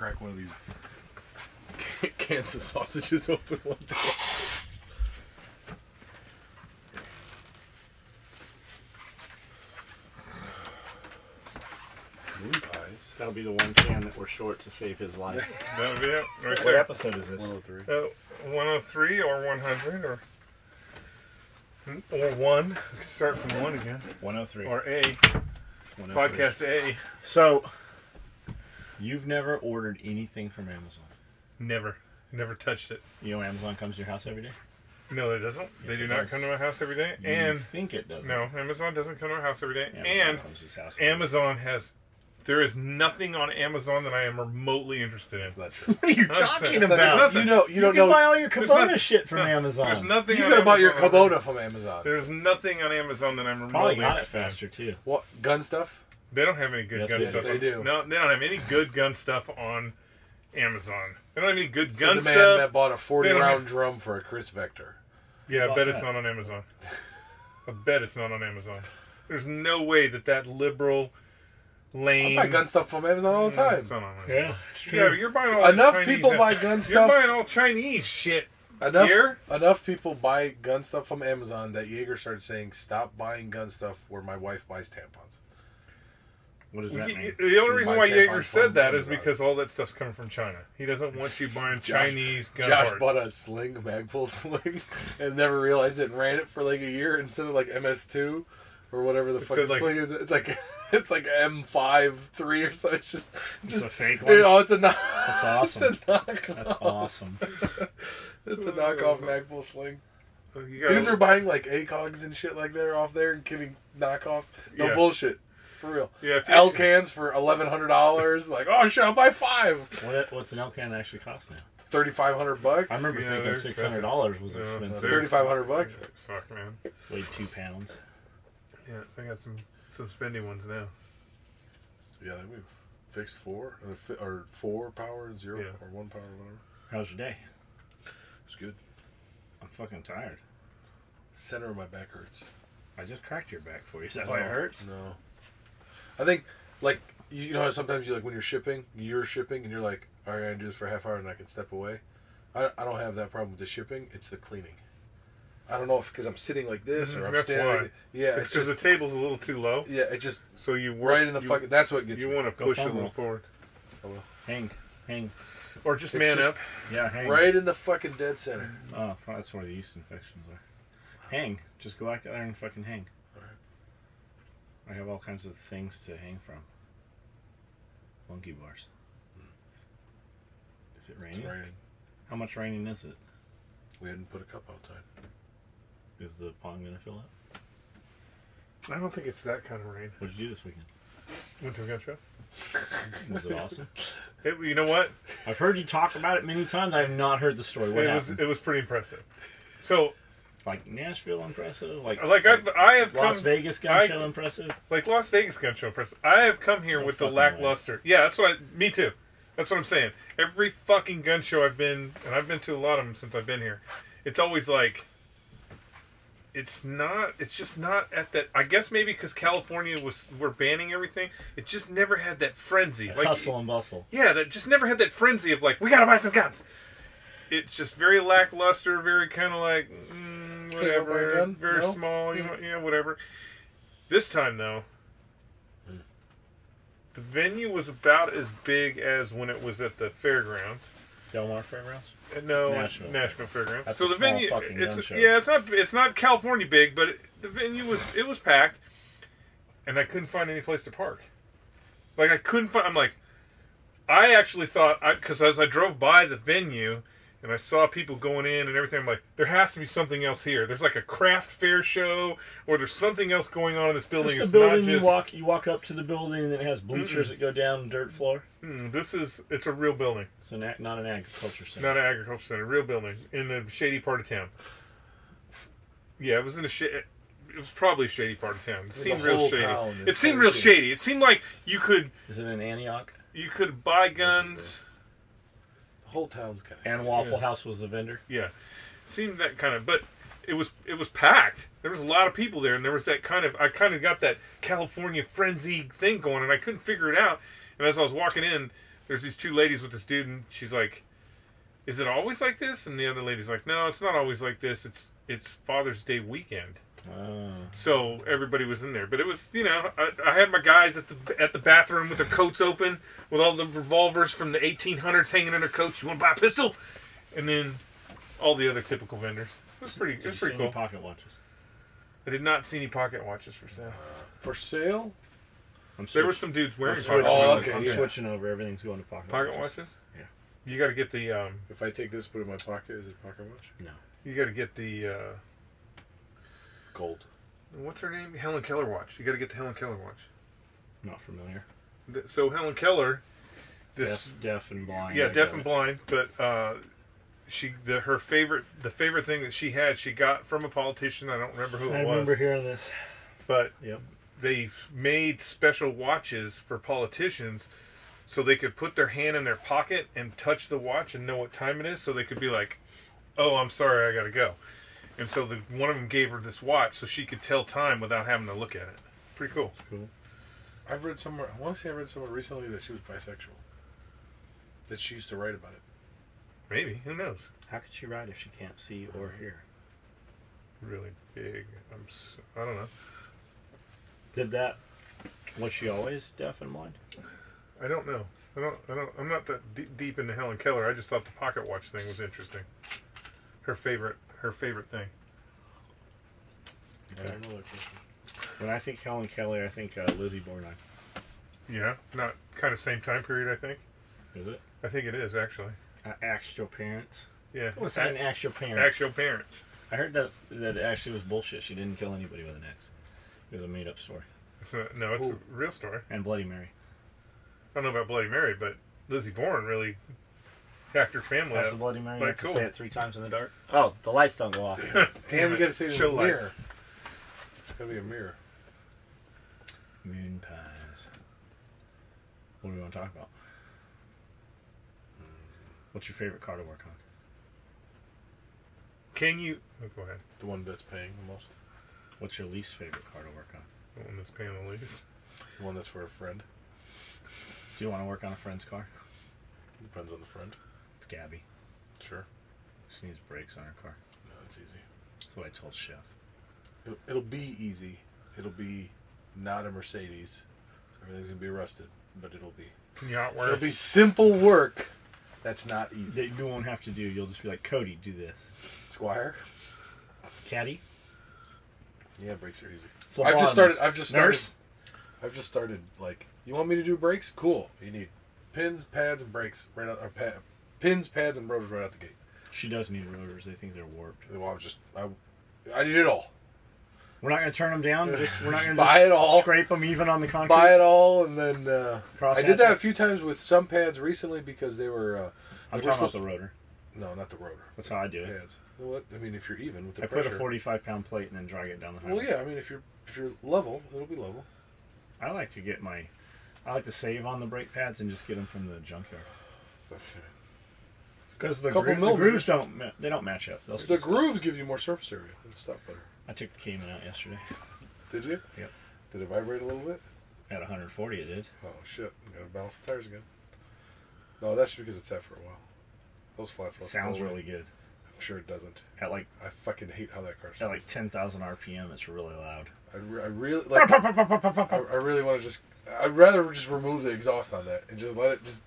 crack one of these cans of sausages open one day. Moon pies. That'll be the one can that we're short to save his life. That'll be it. Right What there. episode is this? 103. 103 or 100 or 1. We can start from 1 again. 103. Or A. 103. Podcast A. So, you've never ordered anything from Amazon? Never. Never touched it. You know Amazon comes to your house every day? No, it doesn't. They Yes, do it not does. come to my house every day. You And think it does? no, Amazon doesn't come to my house every day. Amazon And comes to his house every day. Amazon has... There is nothing on Amazon that I am remotely interested in. That's not true. What are you There's talking nothing. about? You don't You can know. buy all your There's Kubota nothing- shit from no, Amazon. There's nothing You on could have bought your Amazon. Kubota from Amazon. There's nothing on Amazon that I'm remotely Probably got it interested in. faster, too. What, gun stuff? They don't have any good Yes, gun yes, stuff. they do. No, they don't have any good gun stuff on Amazon. They don't have any good Said gun the man stuff. that bought a They don't 40-round have- drum for a Chris Vector. Yeah, I Who bet bought it's that? not on Amazon. I bet it's not on Amazon. There's no way that liberal, I lame... buy gun stuff from Amazon all the time. It's not on Amazon. Yeah, it's true. Yeah, but you're buying all Enough Chinese people buy gun You're stuff. buying all Chinese shit. Here? Enough people buy gun stuff from Amazon that Jaeger started saying, "Stop buying gun stuff where my wife buys tampons." What does that mean? The only reason buy why tampons Jaeger from said that is Amazon. because all that stuff's coming from China. He doesn't want you buying Josh- Chinese gun Josh parts. bought a sling, a Magpul sling, and never realized it and ran it for like a year instead of like MS2 or whatever the It fucking said, like- sling is. It's like M5-3 or so. It's just It's a fake one? Oh, it's a knock. That's awesome. It's a knockoff. That's awesome. It's a knockoff Magpul sling. You gotta- Dudes are buying like ACOGs and shit like they're off there and getting knockoff. No Yeah. bullshit. For real. Yeah, if you- L cans for $1,100. Like, oh shit, I'll buy 5. What's an Elcan actually cost now? $3,500. I remember Yeah, thinking they're $600 was Yeah, expensive. they're- $3,500. Fuck, man. Weighed 2 pounds. Yeah, I got some spendy ones now. Yeah, we've fixed 4 or 4 power and 0 Yeah. or 1 power, whatever. How was your day? It's good. I'm fucking tired. Center of my back hurts. I just cracked your back for you. Is that why it hurts? No. I think, like, you know how sometimes you, like, when you're shipping and you're like, all right, I can do this for a half hour and I can step away. I don't have that problem with the shipping. It's the cleaning. I don't know if because I'm sitting like this or I'm That's standing. why. Like, yeah, It's it's because just the table's a little too low, yeah, it just so you work, right in the fucking. That's what gets You me. want to Go push a foam little roll. forward, Hang. or just It's man just- up. Yeah, hang. Right in the fucking dead center. Oh, that's where the yeast infections are. Hang. Just go out there and fucking hang. Alright. I have all kinds of things to hang from. Monkey bars. Is it It's raining? raining. How much raining is it? We hadn't put a cup outside. Is the pond going to fill up? I don't think it's that kind of rain. What did you do this weekend? Went to a gun show. Was it awesome? You know what? I've heard you talk about it many times. I have not heard the story. What happened? It was pretty impressive. So, Like Nashville impressive? Like I have Las come, Vegas gun show impressive? like Las Vegas gun show impressive. I have come here No with the fucking lackluster. Yeah, that's what. Me too. That's what I'm saying. Every fucking gun show I've been, and I've been to a lot of them since I've been here. It's always like. It's just not at that. I guess maybe because California we're banning everything. It just never had that frenzy. Like Like hustle and bustle. yeah, that just never had that frenzy of like we gotta buy some guns. It's just very lackluster, very kind of like Can't buy a whatever, gun? very No? small, whatever. This time though, the venue was about as big as when it was at the fairgrounds. Del Mar Fairgrounds? No, Nashville. Fairgrounds. That's so a the small venue, fucking gun show. it's not California big, but the venue was packed, and I couldn't find any place to park. Like I'm like, I actually thought because as I drove by the venue and I saw people going in and everything, I'm like, there has to be something else here. There's like a craft fair show, or there's something else going on in this building. Is this the building not just, you walk up to the building and it has bleachers that go down dirt floor? it's a real building. It's not an agriculture center. Not an agriculture center, real building in the shady part of town. Yeah, it was in it was probably a shady part of town. It seemed real shady. It seemed real shady. It seemed like you could Is it in Antioch? buy guns. The whole town's kind of. And Waffle House was the vendor? Yeah, it seemed that kind of, but it was packed. There was a lot of people there, and there was that kind of. I kind of got that California frenzy thing going, and I couldn't figure it out. And as I was walking in, there's these two ladies with this dude, and she's like, "Is it always like this?" And the other lady's like, "No, it's not always like this. It's Father's Day weekend." So everybody was in there, but it was, I had my guys at the bathroom with their coats open, with all the revolvers from the 1800s hanging in their coats. You want to buy a pistol? And then all the other typical vendors. It was pretty cool. Pocket watches. I did not see any pocket watches for sale. For sale? There were some dudes wearing switching, pocket watches. okay, I'm yeah. switching over. Everything's going to Pocket watches? Yeah. You got to get the. If I take this, put it in my pocket, is it pocket watch? No. You got to get the. Gold. What's her name? Helen Keller watch. You got to get the Helen Keller watch. Not familiar. So Helen Keller, Deaf and blind. yeah, deaf and blind, but her favorite thing that she had, she got from a politician. I don't remember who it was. I remember hearing this. But Yep. they made special watches for politicians, so they could put their hand in their pocket and touch the watch and know what time it is. So they could be like, "Oh, I'm sorry, I gotta go." And so one of them gave her this watch so she could tell time without having to look at it. Pretty cool. Cool. I've read somewhere, I want to say I read somewhere recently that she was bisexual. That she used to write about it. Maybe. Who knows? How could she ride if she can't see or hear? Really big. I don't know. Was she always deaf and blind? I don't know. I'm not that deep into Helen Keller. I just thought the pocket watch thing was interesting. Her favorite thing. Okay. Another question. When I think Helen Keller, I think Lizzie Borden. Yeah, not kind of same time period. I think. Is it? I think it is actually. Actual parents. Yeah. What's that? Actual parents. Actual parents. I heard that actually was bullshit. She didn't kill anybody with an axe. It was a made-up story. It's a real story. And Bloody Mary. I don't know about Bloody Mary, but Lizzie Borden really hacked her family That's up. the Bloody Mary. You Like, have cool. to say it 3 times in the dark. Oh, the lights don't go off. Damn, you gotta say it in Show the lights. mirror. It's gotta be a mirror. Moon pies. What do we want to talk about? What's your favorite car to work on? Can you? Oh, go ahead. The one that's paying the most. What's your least favorite car to work on? The one that's paying the least. The one that's for a friend. Do you want to work on a friend's car? Depends on the friend. It's Gabby. Sure. She needs brakes on her car. No, it's easy. That's what I told Chef. It'll be easy. It'll be not a Mercedes. So everything's gonna be rusted, but it'll be. Yacht It'll work. be simple work. That's not easy. That you won't have to do. You'll just be like, Cody, do this. Squire. Caddy. Yeah, brakes are easy. Phlebotomist. I've just started. Like, you want me to do brakes? Cool. You need pins, pads, and brakes right out. Or pins, pads, and rotors right out the gate. She does need rotors. They think they're warped. Well, I need it all. We're not going to turn them down. We're not going to buy it all. scrape them even on the concrete. Buy it all, and then Cross I did that hatch a few times with some pads recently because they were. I'm they were talking about the rotor. No, not the rotor. That's how I do it. Pads. Well, I mean, if you're even with the I pressure. put a 45-pound plate and then drag it down the highway. Well, yeah. I mean, if you're level, it'll be level. I like to save on the brake pads and just get them from the junkyard. Okay. Because the Couple grooves millimeters. don't match up. They'll The still grooves give you more surface area and stuff better. I took the Cayman out yesterday. Did you? Yep. Did it vibrate a little bit? At 140 it did. Oh shit! You gotta balance the tires again. No, that's because it's sat for a while. Those flat spots. Sounds go away. really good. I'm sure it doesn't. At like I fucking hate how that car at sounds. like 10,000 RPM, it's really loud. I really like. I really want to just. I'd rather just remove the exhaust on that and just let it just.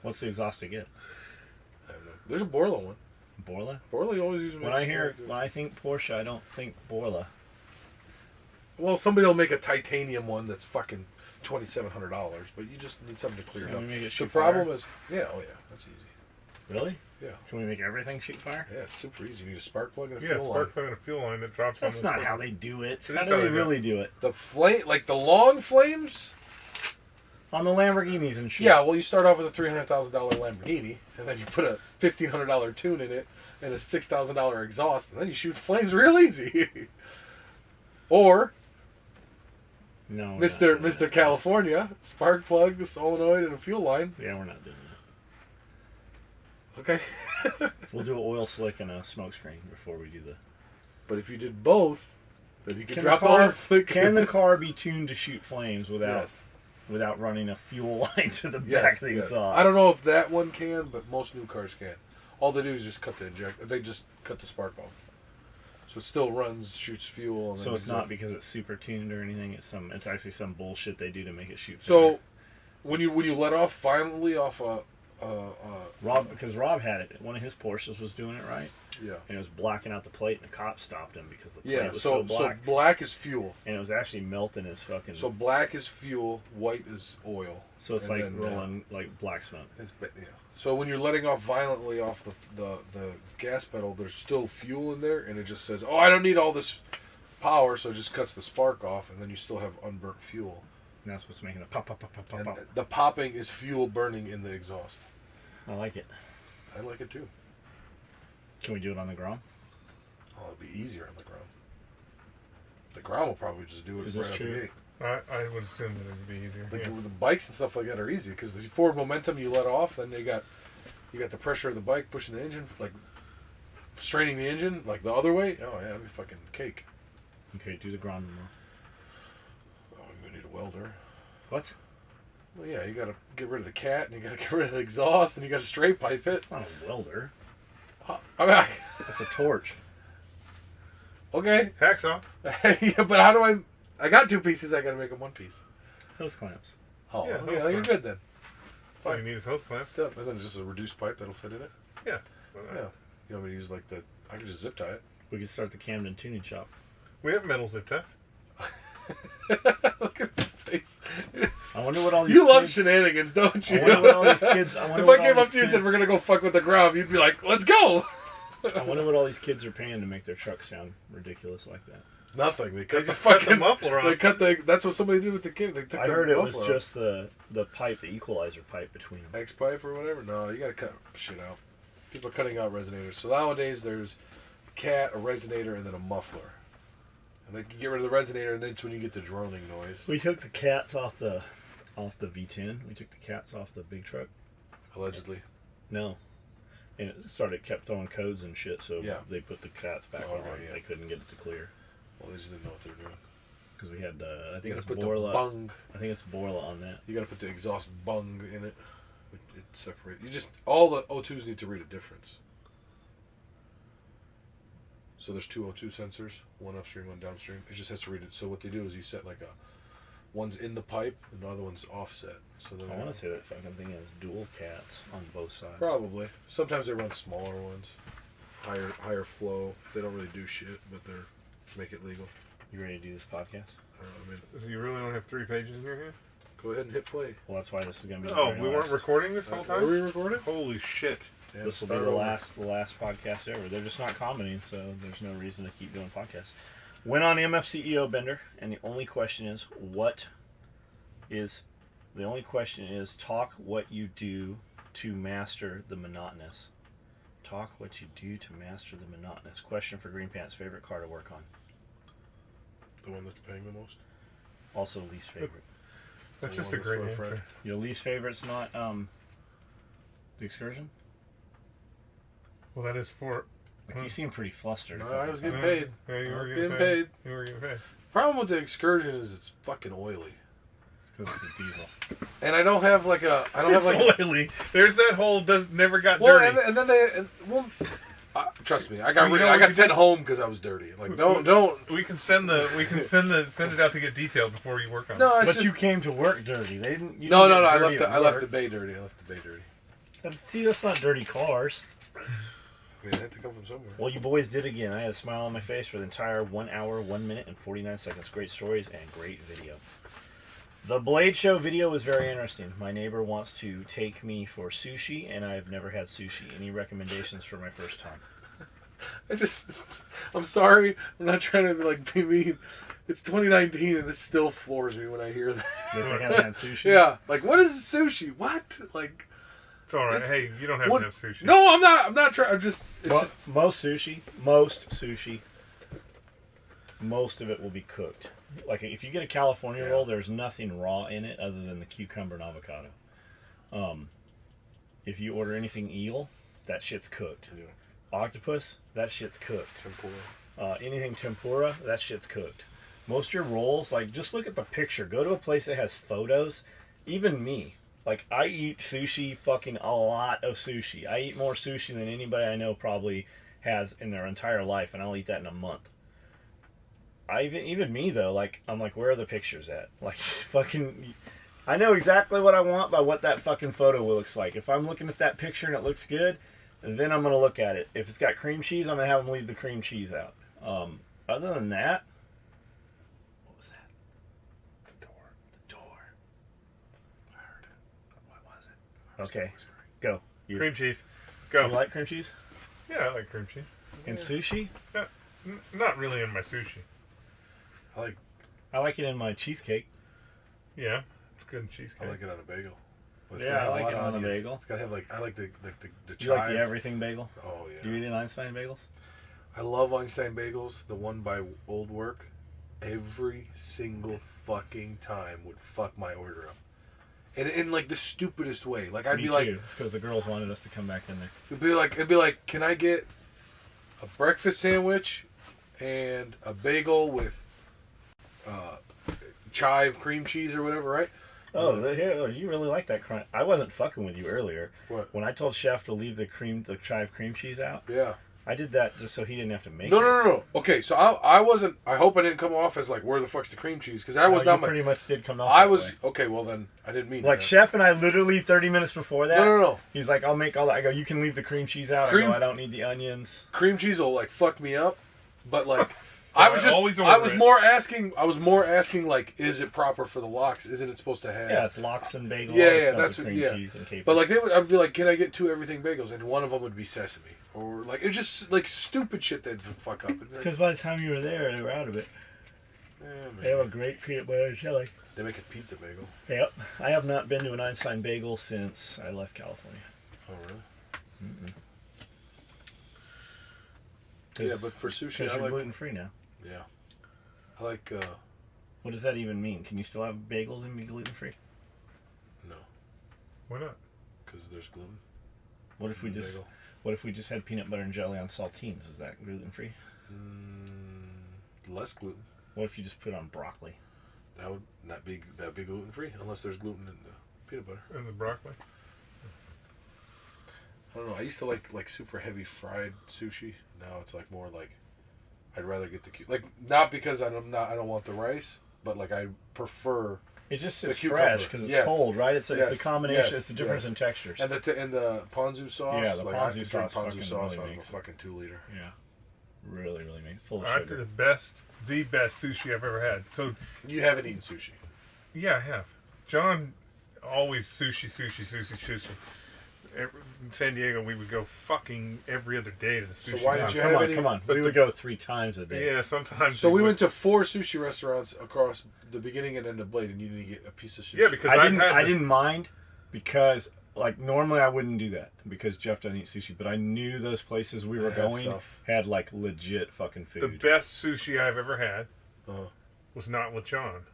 What's the exhaust to get? I don't know. There's a Borla one. Borla? Borla, you always use. When I think Porsche, I don't think Borla. Well, somebody will make a titanium one that's fucking $2,700, but you just need something to clear it Can up. we make it The shoot problem fire? is, that's easy. Really? Yeah. Can we make everything shoot fire? Yeah, it's super easy. You need a spark plug and a Yeah, fuel line. spark plug and a fuel line that drops That's on not the how they do it. It How is do how they they do it. really do it? The flame, like the long flames. On the Lamborghinis and shit. Yeah, well, you start off with a $300,000 Lamborghini, and then you put a $1,500 tune in it, and a $6,000 exhaust, and then you shoot flames real easy. Or No. Mr. California, spark plug, a solenoid, and a fuel line. Yeah, we're not doing that. Okay. We'll do an oil slick and a smoke screen before we do the. But if you did both, then you could Can drop the the car oil slick. can the car be tuned to shoot flames without Yes. without running a fuel line to the back Yes, of the yes. exhaust. I don't know if that one can, but most new cars can. All they do is just cut the injector. They just cut the spark off. So it still runs, shoots fuel. And So then it's not because it's super tuned or anything. It's actually some bullshit they do to make it shoot. So when you let off violently off a Because Rob had it. One of his Porsches was doing it right. yeah. And it was blacking out the plate, and the cop stopped him because the plate Yeah, was so black. black is fuel. And it was actually melting his fucking... So black is fuel, white is oil. So it's and like then, rolling like black smoke. Yeah. So when you're letting off violently off the gas pedal, there's still fuel in there, and it just says, "Oh, I don't need all this power," so it just cuts the spark off, and then you still have unburnt fuel. And that's what's making it pop, pop, pop, pop, pop, And pop. the popping is fuel burning in the exhaust. I like it. I like it too. Can we do it on the Grom? Oh, it'll be easier on the ground. The ground will probably just do it Is right this out the true? gate. I would assume that it would be easier. Like Yeah. with the bikes and stuff like that are easy because the forward momentum you let off, then you got the pressure of the bike pushing the engine, like straining the engine, like the other way. Oh yeah, that'd be fucking cake. Okay, do the Grom more. Oh, you're gonna need a welder. What? Well, yeah, you gotta get rid of the cat, and you gotta get rid of the exhaust, and you gotta straight pipe it. It's not a welder. I mean, That's a torch. okay, Hacksaw. yeah, but how do I got two pieces. I gotta make them one piece. Hose clamps. Oh, Yeah, okay, hose you're clamp. good then. That's all you need is hose clamps. So, and then just a reduced pipe that'll fit in it. Yeah. Yeah. You want me to use like the? I can just zip tie it. We could start the Camden tuning shop. We have metal zip ties. Look at his face. I wonder what all these You love kids... shenanigans, don't you? I wonder what all these kids... I wonder If what I came all up to you and these said kids- we're gonna go fuck with the ground, you'd be like, "Let's go." I wonder what all these kids are paying to make their trucks sound ridiculous like that. Nothing. They They cut the just cut the fucking muffler off. They cut the. That's what somebody did with the kid. They took. I the heard it was muffler just the pipe, the equalizer pipe between them. off. X pipe or whatever. No, you gotta cut shit out. People are cutting out resonators. So nowadays there's a cat, a resonator, and then a muffler. And they can get rid of the resonator, and then it's when you get the droning noise. We took the cats off the V10. We took the cats off the big truck. Allegedly. No. And it kept throwing codes and shit, so Yeah. they put the cats back Oh, on. right, yeah. They couldn't get it to clear. Well, they just didn't know what they were doing. Because we had, I You think gotta it's put the Borla. bung. I think it's Borla on that. You gotta put the exhaust bung in it. It separates. You just all the O2s need to read a difference. So there's two O2 sensors, one upstream, one downstream. It just has to read it. So what they do is you set like one's in the pipe and the other one's offset. So then I want to say that fucking thing has dual cats on both sides. probably. Sometimes they run smaller ones, higher flow. They don't really do shit, but they're make it legal. You ready to do this podcast? I mean, So you really only have 3 pages in your hand? go ahead and hit play. Well, that's why this is going to be. Oh, the we very weren't last. recording this whole Are time? we recording? Holy shit. Yeah, This will be start the over. last podcast ever. They're just not commenting, so there's no reason to keep doing podcasts. Went on MFCEO Bender, and the only question is talk what you do to master the monotonous. Talk what you do to master the monotonous. Question for Green Pants: favorite car to work on. The one that's paying the most. Also least favorite. That's The just a one that's great for a answer. friend. Your least favorite's not the Excursion. Well, that is for... Like, you seem pretty flustered. No, a couple I was times. getting paid. Yeah, you I were was getting getting paid. paid. You were getting paid. Problem with the Excursion is it's fucking oily, It's 'cause it's a diesel. and I don't have like a. I don't have like. It's oily. There's that hole never got Well, dirty. and then they trust me, I got You know I what got you sent did? home because I was dirty. Like don't. We can send it out to get detailed before you work on it. No, it's But just, you came to work dirty. They didn't. You no. didn't get I dirty left at I left work. the bay dirty. I left the bay dirty. That's not dirty cars. I mean, it had to come from somewhere. Well, you boys did again. I had a smile on my face for the entire 1 hour, 1 minute, and 49 seconds. Great stories and great video. The Blade Show video was very interesting. My neighbor wants to take me for sushi, and I've never had sushi. Any recommendations for my first time? I'm sorry. I'm not trying to be mean. It's 2019 and this still floors me when I hear that. That they haven't had sushi? Yeah, like what is sushi? What? Like It's all right. It's- Hey, you don't have what- to have sushi. no, I'm not. I'm not trying. I'm just. It's just. Most sushi, most of it will be cooked. Like if you get a California Yeah. roll, there's nothing raw in it other than the cucumber and avocado. If you order anything eel, that shit's cooked. Yeah, Octopus, that shit's cooked. tempura. Anything tempura, that shit's cooked. Most of your rolls, like just look at the picture. Go to a place that has photos even me. Like, I eat sushi, fucking a lot of sushi. I eat more sushi than anybody I know probably has in their entire life, and I'll eat that in a month. Even me, though, like, I'm like, where are the pictures at? Like, fucking, I know exactly what I want by what that fucking photo looks like. If I'm looking at that picture and it looks good, then I'm going to look at it. If it's got cream cheese, I'm going to have them leave the cream cheese out. Other than that, what was that? The door. I heard it. What was it? Okay, go. Cream cheese. Go. You like cream cheese? Yeah, I like cream cheese. In sushi? Yeah, not really in my sushi. I like it in my cheesecake. Yeah, it's good in cheesecake. I like it on a bagel. But it's Yeah, gotta I have like lot it of on a onions. bagel. It's gotta have like, I like the Do chive. you like the everything bagel? Oh yeah. Do you eat an Einstein bagels? I love Einstein bagels. The one by Old Work, every single fucking time would fuck my order up, and in like the stupidest way. Like I'd Me be too. like, It's because the girls wanted us to come back in there. it'd be like, can I get a breakfast sandwich and a bagel with chive cream cheese or whatever, right? Here, you really like that crunch. I wasn't fucking with you earlier. What? When I told Chef to leave the chive cream cheese out, Yeah. I did that just so he didn't have to make it. No. Okay, so I wasn't. I hope I didn't come off as like, where the fuck's the cream cheese? Because that was No, not you my. pretty much did come off I that was way. okay. Well then, I didn't mean Like that. Chef and I literally 30 minutes before that. No. He's like, I'll make all that. I go, you can leave the cream cheese out. I go, I don't need the onions. Cream cheese will like fuck me up, but like I I was always just I order was it. more asking. I was more asking like, is it proper for the lox? Isn't it supposed to have? Yeah, it's lox and bagel. Yeah, all this yeah, comes that's with what- cream yeah. cheese and capers. But like I'd be like, can I get 2 everything bagels? And one of them would be sesame, or like it's just like stupid shit that fuck up. because by the time you were there, they were out of it. They have a great peanut butter and jelly. They make a pizza bagel. Yep. I have not been to an Einstein bagel since I left California. Oh really? Mm-mm. Yeah, but for sushi, Because I you're like. gluten free now. Yeah, I like. What does that even mean? Can you still have bagels and be gluten free? No, Why not? because there's gluten. What if we in the just bagel. What if we just had peanut butter and jelly on saltines? Is that gluten free? Less gluten. What if you just put on broccoli? That would not be gluten free unless there's gluten in the peanut butter. And the broccoli. I don't know. I used to like super heavy fried sushi. Now it's like more like I'd rather get the like not because I don't want the rice, but like I prefer It just The is cucumber. fresh because it's Yes. cold, right? It's Yes. a combination. Yes. It's the difference Yes. in textures. and the ponzu sauce. Yeah, the like, ponzu I could drink sauce ponzu fucking sauce really out of a makes it. fucking 2-liter. Yeah, really make full of I think sugar. the best sushi I've ever had. So You haven't eaten sushi. yeah, I have. John always sushi. In San Diego, we would go fucking every other day to the sushi. So why did shop. you Come have on, any- come on. but We would go 3 times a day. Yeah, sometimes. So we would- went to 4 sushi restaurants across the beginning and end of Blade, and you didn't get a piece of sushi. Yeah, because I had didn't mind because like normally I wouldn't do that because Jeff doesn't eat sushi, but I knew those places we were They have going stuff. had like legit fucking the food best sushi I've ever had Uh-huh. was not with John.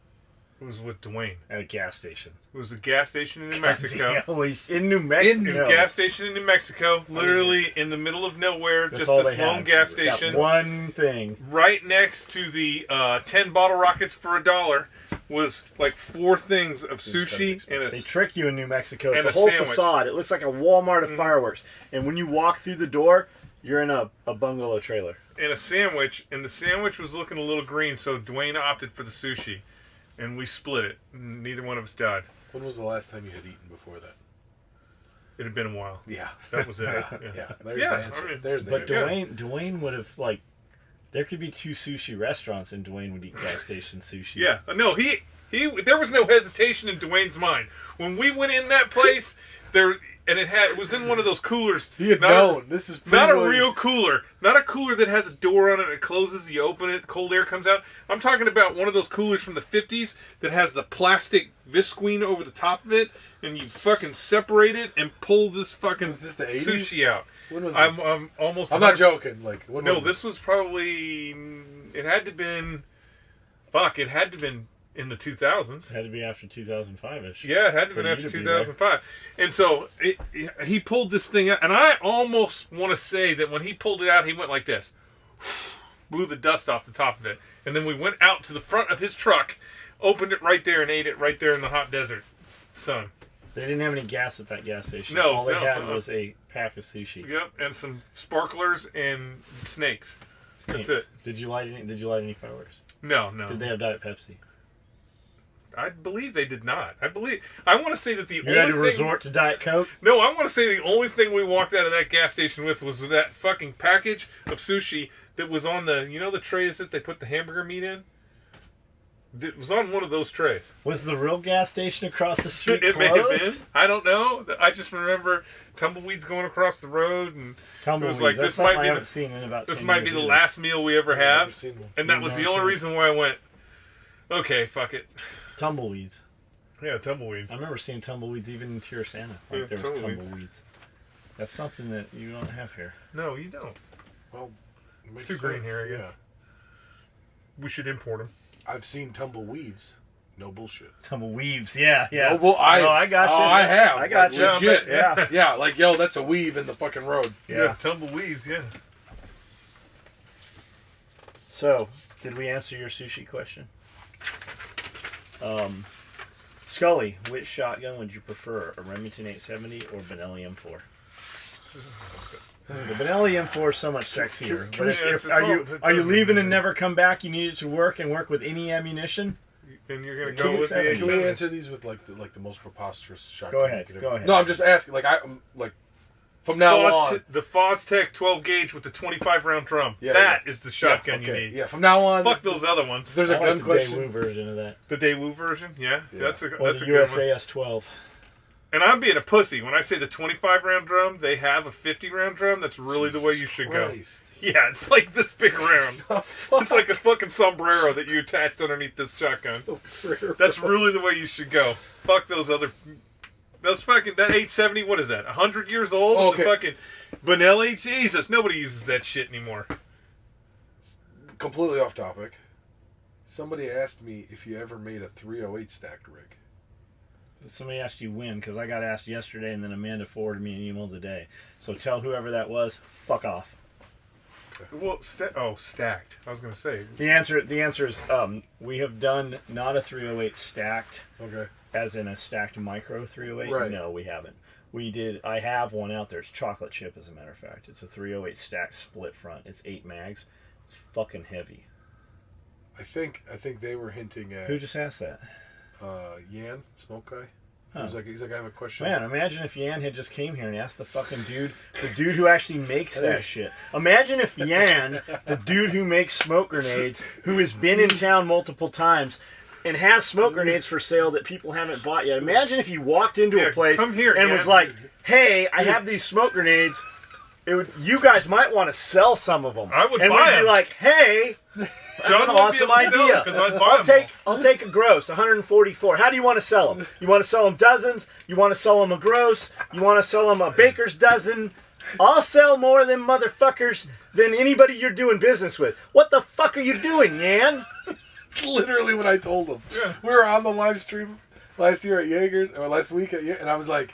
It was with Dwayne. at a gas station. It was a gas station in New Mexico. In New Mexico. A gas station in New Mexico, literally in the middle of nowhere, That's just all this they lone had. gas That station. one thing. Right next to the 10 bottle rockets for $1 was like 4 things of sushi and They a trick you in New Mexico. It's and a a whole sandwich. facade. It looks like a Walmart of fireworks. And when you walk through the door, you're in a bungalow trailer. sandwich, and the sandwich was looking a little green, so Dwayne opted for the sushi, and we split it. Neither one of us died. When was the last time you had eaten before that? It had been a while. Yeah. That was it. Yeah. There's Yeah, the answer. I mean- There's the But answer. Dwayne would have like, there could be 2 sushi restaurants and Dwayne would eat gas station sushi. Yeah, no, he there was no hesitation in Dwayne's mind when we went in that place. It was in one of those coolers. He had not known. This is not a pre-Blade. real cooler, not a cooler that has a door on it. It closes, you open it, cold air comes out. I'm talking about one of those coolers from the 50s that has the plastic visqueen over the top of it, and you fucking separate it and pull this fucking Was this the 80s? sushi out. When was this? I'm almost. I'm not joking. Like, when No, was this was probably. It had to been. Fuck! It had to been in the 2000s. It had to be after 2005-ish. Yeah, it had to For been you after to be there. 2005. And so he pulled this thing out, and I almost want to say that when he pulled it out, he went like this, blew the dust off the top of it, and then we went out to the front of his truck, opened it right there, and ate it right there in the hot desert. son. They didn't have any gas at that gas station. No, all they no, had was a pack of sushi. Yep, and some sparklers and snakes. Snakes. That's it. Did you light any fireworks? No. Did they have Diet Pepsi? I believe they did not. I want to say that the You only had to thing... resort to Diet Coke? No, I want to say the only thing we walked out of that gas station with was that fucking package of sushi that was on the, the trays that they put the hamburger meat in? It was on one of those trays. Was the real gas station across the street It closed? may have been. I don't know. I just remember tumbleweeds going across the road, and Tumbleweeds. it was like, That's this might I be haven't seen in about this 10 might years be the either. last meal we ever I've never have. seen one. And that You've was the never only seen it? reason why I went, okay, fuck it. Tumbleweeds. Yeah, tumbleweeds. I remember seeing tumbleweeds even in Tirisana. Like Yeah, there was tumbleweeds. tumbleweeds. That's something that you don't have here. No, you don't. Well, it makes Too green sense, here, I guess. Yeah. We should import them. I've seen tumbleweaves. No bullshit. Tumbleweaves, yeah. No, well, I got you. Oh, I have. I got you. Legit. Yeah. Yeah, like, yo, that's a weave in the fucking road. Yeah. tumbleweeds, yeah. So, did we answer your sushi question? Skully, which shotgun would you prefer, a Remington 870 or Benelli M4? The Benelli M4 is so much sexier. But are you leaving and never come back? You need it to work and work with any ammunition? And you're gonna Can go we with say- the Can we 870? answer these with like the most preposterous shotgun? Go ahead, you could go ever- ahead. No, I'm just asking. Like I'm like from now on. The Fostech 12 gauge with the 25 round drum. Yeah, That is the shotgun okay, you need. Yeah, from now on. Fuck those other ones. If there's a I like gun the question. Daewoo version of that. The Daewoo version, yeah. That's a Or that's the a good one. USAS 12. And I'm being a pussy when I say the 25 round drum. They have a 50 round drum. That's really the way you should Christ. go. Yeah, it's like this big round. It's like a fucking sombrero that you attached underneath this shotgun. That's really the way you should go. Fuck those other. Those fucking that 870. What is that? 100 years old? Oh, The fucking Benelli. Jesus, nobody uses that shit anymore. Completely off topic. Somebody asked me if you ever made a 308 stacked rig. Somebody asked you when, because I got asked yesterday, and then Amanda forwarded me an email today. So tell whoever that was, fuck off. Well, stacked. I was gonna say. The answer is we have done not a 308 stacked, Okay. as in a stacked micro 308. Right. No, we haven't. We did. I have one out there. It's chocolate chip, as a matter of fact. It's a 308 stacked split front. It's 8 mags. It's fucking heavy. I think they were hinting at Who just asked that? Yan, smoke guy. Huh. He's like, I have a question. Man, imagine if Yan had just came here and asked the fucking dude who actually makes that shit. Imagine if Yan, the dude who makes smoke grenades, who has been in town multiple times and has smoke grenades for sale that people haven't bought yet. Imagine if he walked into a place come here, and Yan. was like, "Hey, I have these smoke grenades. You guys might want to sell some of them." I would and buy we'd be them. like, "Hey, John an won't be awesome able to sell idea. them 'cause I'd buy them all. I'll take a gross, 144. How do you want to sell them? You want to sell them dozens? You want to sell them a gross? You want to sell them a baker's dozen? I'll sell more of them motherfuckers than anybody you're doing business with. What the fuck are you doing, Yan? It's literally what I told him. Yeah. We were on the live stream last year at Jaeger's, or last week at and I was like,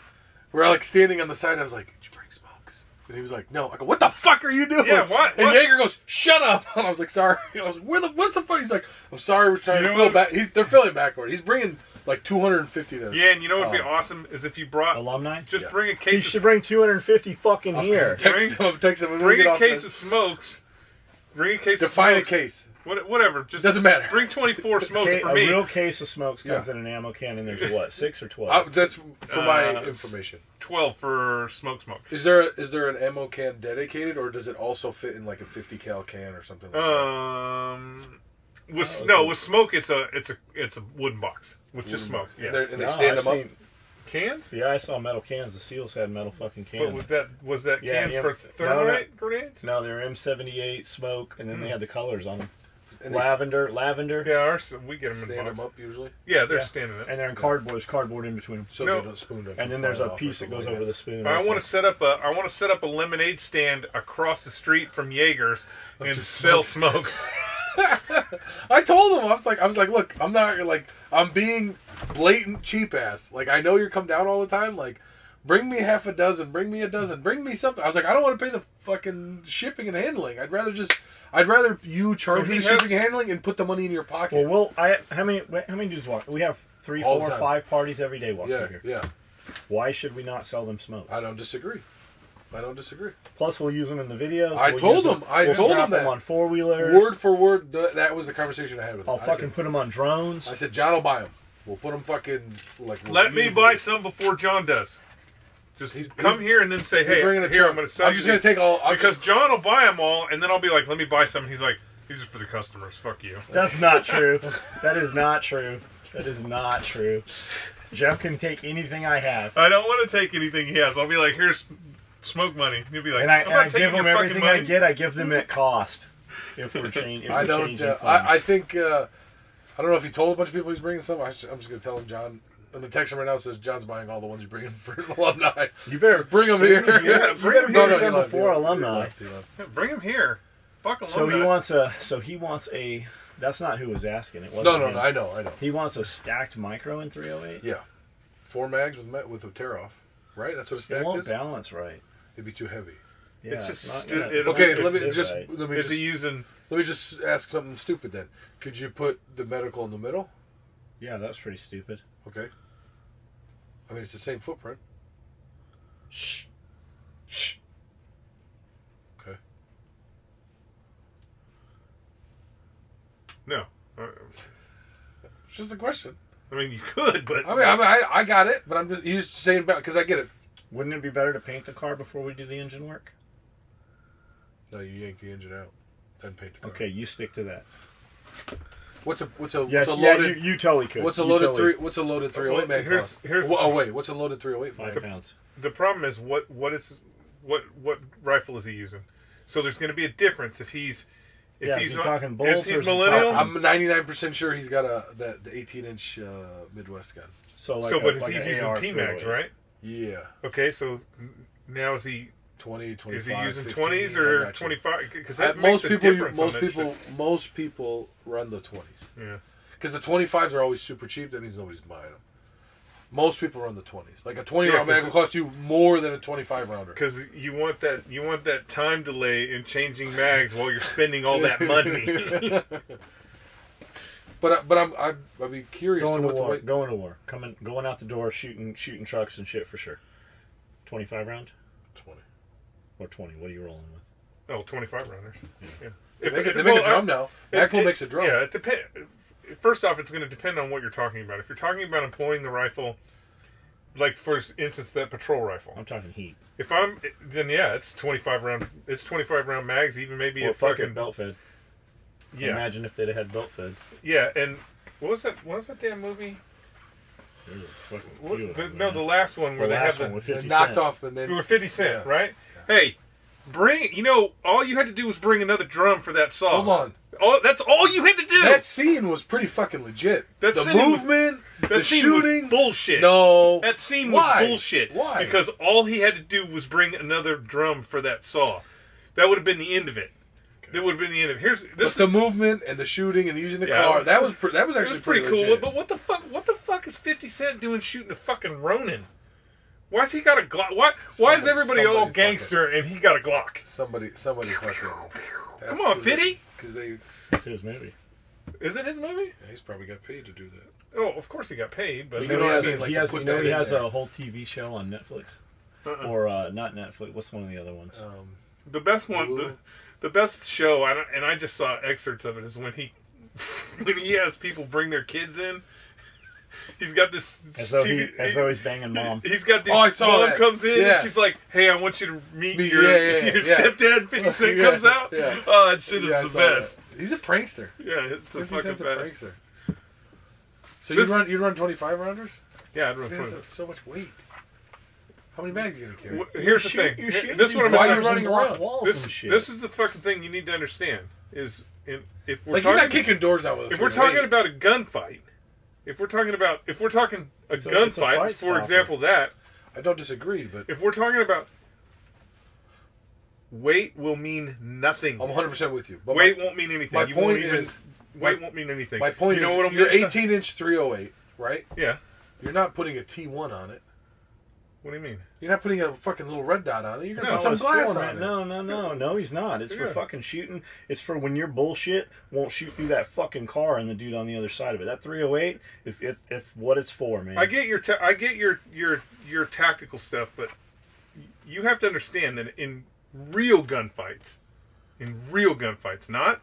we're like standing on the side. I was like, did you bring smokes? And he was like, no. I go, what the fuck are you doing? Yeah, what? And What? Jaeger goes, shut up. And I was like, sorry. And I was like, what's the fuck? He's like, I'm sorry, we're trying You to know fill what? back. They're filling backward. He's bringing like 250 to. Yeah, and you know what would be Oh. awesome is if you brought Alumni? just Yeah. bring a You case should of bring 250 fucking here. Text him. And bring we'll get a off case of this. smokes. Bring a case Define of a smokes. case. Whatever. Just Doesn't matter. Bring 24 smokes for A me. real case of smokes comes Yeah. in an ammo can, and there's a what, 6 or 12? That's for my Uh, information. 12 for smoke. Is there an ammo can dedicated, or does it also fit in like a 50 cal can or something like With smoke it's a wooden box with just smoke. that? Yeah. And they No, stand I've them up. seen- Cans? Yeah, I saw metal cans. The SEALs had metal fucking cans. But was that Yeah, cans yeah. for No, thermite grenades? No, they were M78 smoke, and then they had the colors on them. And they Lavender. Yeah, we get them in stand them box. up usually, Yeah, they're Yeah. standing up. And they're in cardboard. There's cardboard in between them. so No. they don't spoon them. And then there's a piece that goes over the spoon. I also. want to set up a lemonade stand across the street from Jaeger's and just sell smokes. I told him I was like, look, I'm not like I'm being blatant cheap ass. Like I know you're come down all the time, like, Bring me half a dozen. Bring me a dozen. Bring me something. I was like, I don't want to pay the fucking shipping and handling. I'd rather you charge me the shipping and handling and put the money in your pocket. Well, how many dudes walk? We have 3, All 4, the time. 5 parties every day walk Yeah, through here. yeah. Why should we not sell them smokes? I don't disagree. Plus, we'll use them in the videos. I told them strap that. them on 4-wheelers. Word for word, that was the conversation I had with him. I'll fucking put them on drones. I said, John will buy them. We'll put them fucking like. We'll Let use me them buy for- some before John does. Just He's- come here and then say, hey, bringing a here, truck. I'm going to sell I'm you just gonna these. take all Because John will buy them all, and then I'll be like, let me buy some. And he's like, these are for the customers. Fuck you. That's not true. That is not true. Jeff can take anything I have. I don't want to take anything he has. I'll be like, here's smoke money. He'll be like, And I'm I not give taking them your fucking everything money. I get. I give them at cost. If we're changing, I don't. changing funds. I think. I don't know if he told a bunch of people he's bringing some. I'm just gonna tell him, John. And the text him right now says John's buying all the ones you're bringing for alumni. You better Just bring them here. Yeah, You better No, bring no, some before alumni. Yeah, bring him here. Fuck alumni. So he wants a. That's not who was asking. It wasn't. No. him. I know. He wants a stacked micro in 308. Yeah, 4 mags with a tear off. Right. That's what a It stack won't is. balance right. It'd be too heavy. Yeah, It's just not stu- gonna- it's Okay, not let me gonna just right. Is he using... let me just ask something stupid then. Could you put the medical in the middle? Yeah, that's pretty stupid. Okay. I mean, it's the same footprint. Shh. Okay. No. It's just a question. I mean, you could, but... I got it, but I'm just he's just saying about because I get it. Wouldn't it be better to paint the car before we do the engine work? No, you yank the engine out, then paint the car. Okay, you stick to that. What's a Yeah, loaded you totally could. what's a You loaded totally- 308 mag cost? here's- Oh wait, what's a loaded 308 mag? 5 pounds. The problem is what rifle is he using? So there's going to be a difference if he's Is he talking bolt if or he's is he millennial. talking- I'm 99% sure he's got the 18-inch Midwest gun. So like but like he's an using AR PMags, 308. right? Yeah, Okay, so now is he 20, 25. is he using 15, 20s I or got you. 25? Because that Most makes a people, difference on that shit. most people run the 20s Yeah. because the 25s are always super cheap. That means nobody's buying them. Most people run the 20s. Like a 20 round mag will cost you more than a 25 rounder. Because you want that time delay in changing mags while you're spending all that money. But I'd be curious Going to to what the war. weight. Going to war. Going out the door, shooting trucks and shit for sure. 25 round 20. or 20? What are you rolling with? Oh, 25 runners. Yeah. They make a drum now. Magpul makes a drum. Yeah, it depends. First off, it's going to depend on what you're talking about. If you're talking about employing the rifle, like for instance that patrol rifle. I'm talking heat. Then yeah, it's 25 round. It's 25 round mags, even maybe Or a fucking belt fed. Yeah, Imagine if they'd have had belt fed. yeah. And what was that? What was that damn movie? There's a fucking few of them, No, man. the last one where The they last have one with They 50 knocked Cent. off and then we were 50 Cent, Yeah. right? Hey, all you had to do was bring another drum for that song. Hold on. That's all you had to do. That scene was pretty fucking legit. That the scene was- movement, the scene shooting. was bullshit. No. That scene Why? was bullshit. Why? Because all he had to do was bring another drum for that saw. That would have been the end of it. That would have been the end of it. But the movement and the shooting and using the Yeah. car, that was It actually was pretty cool. legit. But what the fuck is 50 Cent doing shooting a fucking Ronin? Why's he got a Glock? Why is everybody all somebody gangster and he got a Glock? Somebody fucking. Come on, Fitty. Because they, It's his movie. Is it his movie? yeah, he's probably got paid to do that. Oh, of course he got paid, but You You know know, what I he mean? Like, has, to he put that in has there. a whole TV show on Netflix. Uh-uh. Or not Netflix. What's one of the other ones? The best one, Ooh. the best show, and I just saw excerpts of it, is when he has people bring their kids in. He's got this As though, TV as though he's banging mom. He's got these. Oh, I saw mom that. comes in Yeah. and she's like, "Hey, I want you to meet Meet- your yeah, your yeah. stepdad." 50 Cent Yeah, comes out. yeah. Oh, that shit Yeah, I is saw the best. that. He's a prankster. Yeah, it's a 50 fucking Cent's a best. prankster. So This- you run 25 rounders? Yeah, I'd run That's 20. so much weight. How many bags are you gonna carry? Here's the thing. You're shooting This is what I'm Why gonna are you tell running block around? walls and shit. This is the fucking thing you need to understand. Is if we're Like you're talking not kicking doors down with a if we're 308. talking about a gunfight, if we're talking a It's a gunfight, fight for stopper. example, that I don't disagree, but if we're talking about weight will mean nothing. I'm 100% with you. But Weight won't mean anything. my You won't point even, is- weight won't mean anything. my point you know is, what I'm you're gonna say? 18-inch 308, right? Yeah. You're not putting a T1 on it. What do you mean? You're not putting a fucking little red dot on it. You're gonna No, put some it's glass for, on man. it. No, he's not. It's for Yeah. fucking shooting. It's for when your bullshit won't shoot through that fucking car and the dude on the other side of it. That 308 it's what it's for, man. I get your tactical stuff, but you have to understand that in real gunfights, not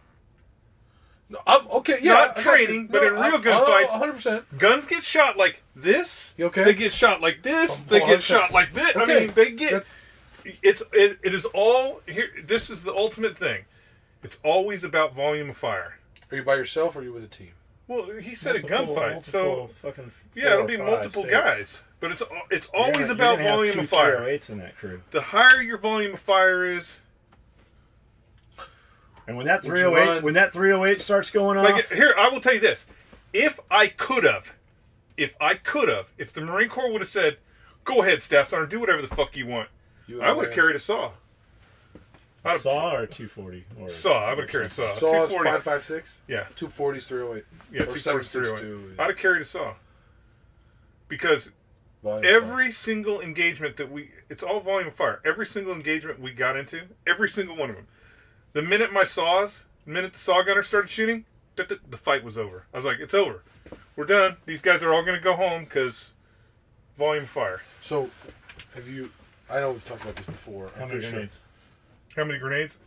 No, okay, yeah. Not I got you. training, but in real gunfights- 100%. guns get shot like this. You okay? They get shot like this. They get 100%. shot like this. I Okay. mean, they get. That's- It is all here. This is the ultimate thing. It's always about volume of fire. Are you by yourself or are you with a team? Well, he said Multiple- a gunfight, multiple so fucking yeah, it'll 4, be 5, multiple 6. guys. But it's You're always gonna- about you're gonna have volume 2 of fire. 308s in that crew. The higher your volume of fire is, And when that Would you 308 starts going off, like here, I will tell you this: if the Marine Corps would have said, "Go ahead, Staff Sergeant, do whatever the fuck you want," I would have carried a saw. saw or 240 or Saw. I would have carried a saw. Saw is 240. 5.56. Yeah, 240 is 308. yeah, Or 242. I'd have carried a saw because Volume every single engagement it's all volume of fire. Every single engagement we got into, every single one of them. The minute the saw gunner started shooting, the fight was over. I was like, it's over. We're done. These guys are all going to go home because volume of fire. So, I know we've talked about this before. how many grenades? How many grenades?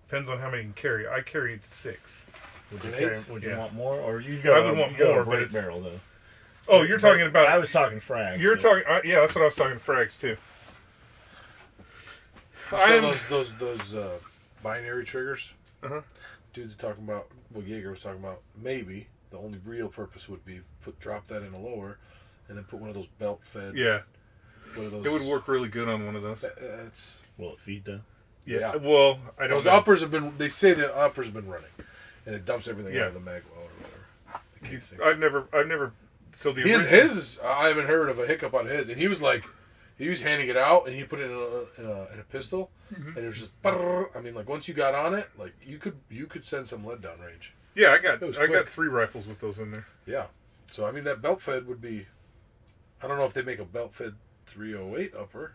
Depends on how many you can carry. I carried 6. Would you, Grenades? would you Yeah. want more, or you I go? would want you go more, a but break it's- barrel though. Oh, you're talking about... I was talking frags. You're but- talking... yeah, that's what I was talking frags, too. So those binary triggers. Uh-huh. Dudes are talking about. Well, Jaeger was talking about maybe the only real purpose would be drop that in a lower, and then put one of those belt fed. Yeah. One of those. It would work really good on one of those. It's Will it feed though? yeah. Well, I don't Those know. uppers have been. They say the uppers have been running, and it dumps everything Yeah. out of the mag well or whatever. The casing. I've never. So the His original- is. I haven't heard of a hiccup on his, and he was like, he was handing it out, and he put it in a pistol, and it was just. Brrr. I mean, like once you got on it, like you could send some lead down range. Yeah, I It was got quick. 3 rifles with those in there. Yeah. So I mean that belt fed would be. I don't know if they make a belt fed 308 upper.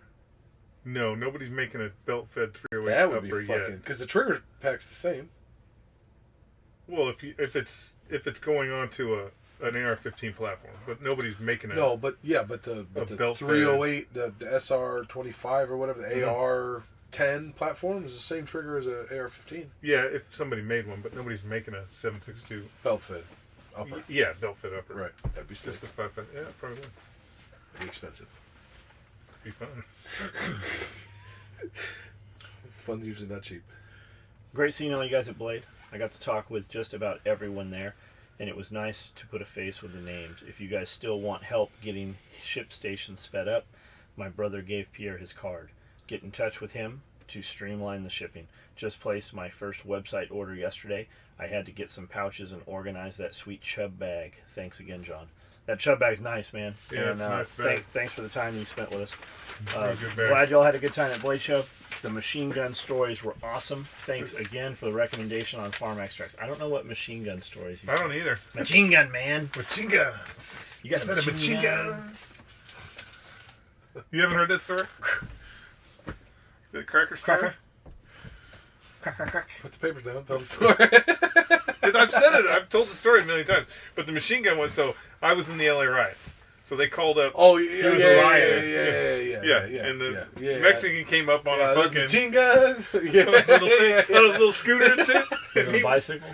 No, nobody's making a belt fed 308 That would upper be fucking yet. because the trigger pack's the same. Well, if it's going on to an AR-15 platform, but nobody's making a No, but yeah, but the belt fed. 308, the SR25 or whatever, the Mhm. AR10 platform is the same trigger as a AR-15. Yeah, if somebody made one, but nobody's making a 7.62. Belt fed upper. Yeah, belt fed upper. Right. That'd be sick. Just a 5.5. Yeah, probably would. That'd be expensive. Be fun. Fun's usually not cheap. Great seeing all you guys at Blade. I got to talk with just about everyone there, and it was nice to put a face with the names. If you guys still want help getting ship stations sped up, my brother gave Pierre his card. Get in touch with him to streamline the shipping. Just placed my first website order yesterday. I had to get some pouches and organize that sweet chub bag. Thanks again, John. That chub bag's nice, man. Yeah, and, it's a nice bag. Thanks for the time you spent with us. Very good bag. Glad y'all had a good time at Blade Show. The machine gun stories were awesome. Thanks again for the recommendation on farm extracts. I don't know what machine gun stories. I don't either. Machine gun, man. Machine guns. You got Is a that a machine machine gun? gun? You haven't heard that story? The cracker story? Cracker. Crack, crack, crack. Put the papers down. Tell the story. 'Cause I've said it. I've told the story a million times. But the machine gun one. So I was in the LA riots. So they called up. Oh yeah, It was yeah, a yeah, riot. yeah. And the yeah. Mexican came up on Yeah, a those fucking machine guns. Yeah, those little thing, yeah, those little scooter and shit. Was And it he- a bicycle?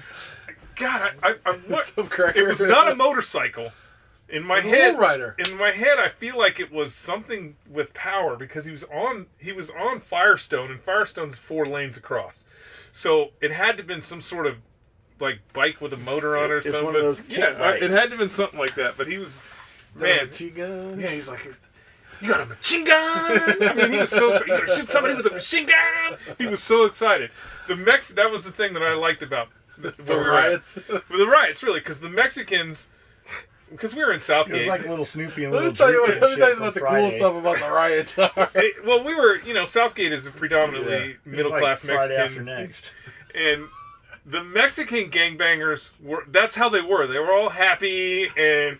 God, I what? Some cracker. It was not a motorcycle. In my It was a head, lowrider. in my head, I feel like it was something with power because he was on Firestone, and Firestone's 4 lanes across. So it had to have been some sort of like bike with a motor on it or It's something. one of those But, kit yeah, bikes. it had to have been something like that. But he was, man, machine gun. yeah, he's like, you got a machine gun? I mean, he was so excited. You gonna shoot somebody with a machine gun? He was so excited. That was the thing that I liked about The where we were at. riots. The riots, really, because the Mexicans, because we were in It Southgate. was like little Snoopy and Let little me tell you Droopy what. and Let me tell shit you about the from cool Friday. stuff about the riots. Well, we were, Southgate is a predominantly It was middle class like Friday Mexican, after next. and the Mexican gangbangers were. That's how they were. They were all happy, and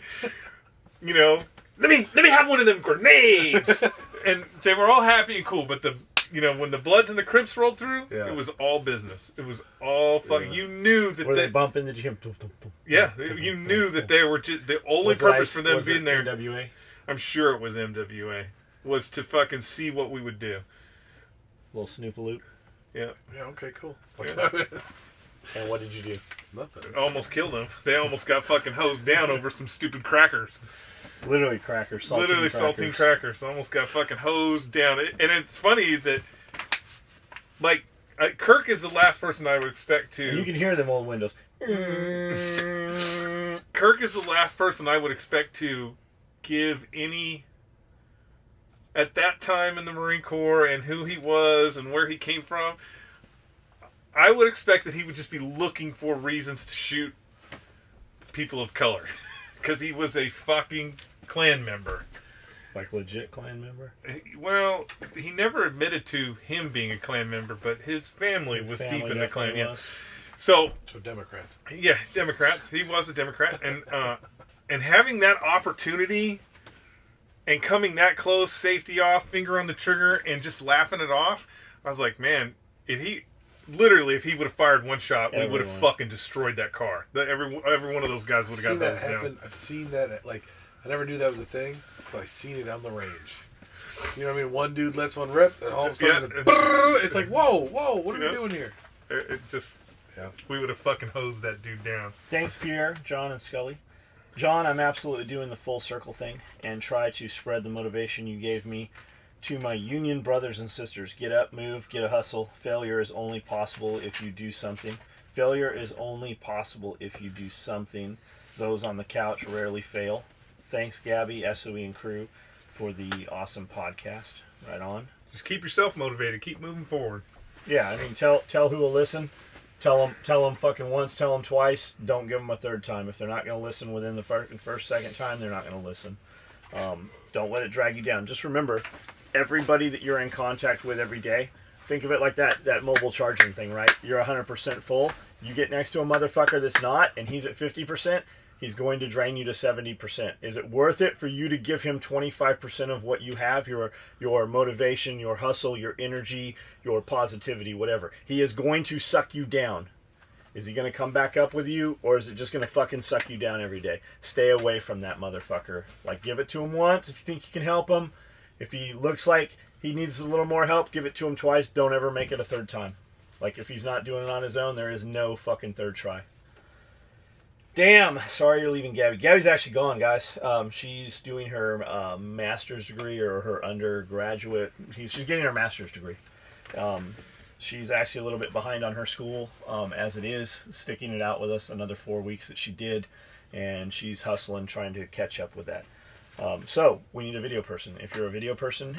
let me have one of them grenades. And they were all happy and cool, but when the Bloods and the Crips rolled through, it was all business. It was all fucking. You knew that they bump into the gym. Yeah, you knew that they were just the only purpose for them being there. MWA? I'm sure it was MWA. Was to fucking see what we would do. Little Snoop-a-loop. Yeah. Yeah. Okay. Cool. Yeah. And what did you do? Nothing. Almost killed them. They almost got fucking hosed down over some stupid crackers. Literally crackers. Saltine crackers. Almost got fucking hosed down. And it's funny that, like, Kirk is the last person I would expect to. And you can hear them old windows. Kirk is the last person I would expect to give any. At that time in the Marine Corps and who he was and where he came from, I would expect that he would just be looking for reasons to shoot people of color. Because he was a fucking Klan member. Like legit Klan member? Well, he never admitted to him being a Klan member, but his family was deep in the Klan. Yeah. So Democrats. Yeah, Democrats. He was a Democrat. And having that opportunity and coming that close, safety off, finger on the trigger, and just laughing it off, I was like, man, if he would have fired one shot, we would have fucking destroyed that car. Every one of those guys would have got those down. I've seen that. Like, I never knew that was a thing until I seen it on the range. You know what I mean? One dude lets one rip, and all of a sudden, it's like, whoa, what are we doing here? It just, we would have fucking hosed that dude down. Thanks, Pierre, John, and Skully. John, I'm absolutely doing the full circle thing and try to spread the motivation you gave me to my union brothers and sisters. Get up, move, get a hustle. Failure is only possible if you do something. Failure is only possible if you do something. Those on the couch rarely fail. Thanks, Gabby, SOE, and crew for the awesome podcast. Right on. Just keep yourself motivated. Keep moving forward. Yeah, I mean, tell who will listen. Tell them fucking once, tell them twice. Don't give them a third time. If they're not going to listen within the second time, they're not going to listen. Don't let it drag you down. Just remember, everybody that you're in contact with every day, think of it like that mobile charging thing, right? You're 100% full. You get next to a motherfucker that's not, and he's at 50%, he's going to drain you to 70%. Is it worth it for you to give him 25% of what you have, your motivation, your hustle, your energy, your positivity, whatever? He is going to suck you down. Is he going to come back up with you, or is it just going to fucking suck you down every day? Stay away from that motherfucker. Like, give it to him once if you think you can help him. If he looks like he needs a little more help, give it to him twice. Don't ever make it a third time. Like, if he's not doing it on his own, there is no fucking third try. Damn, sorry you're leaving Gabby. Gabby's actually gone, guys. She's doing her master's degree or her undergraduate. She's getting her master's degree. She's actually a little bit behind on her school as it is, sticking it out with us another 4 weeks that she did, and she's hustling, trying to catch up with that. So we need a video person. If you're a video person,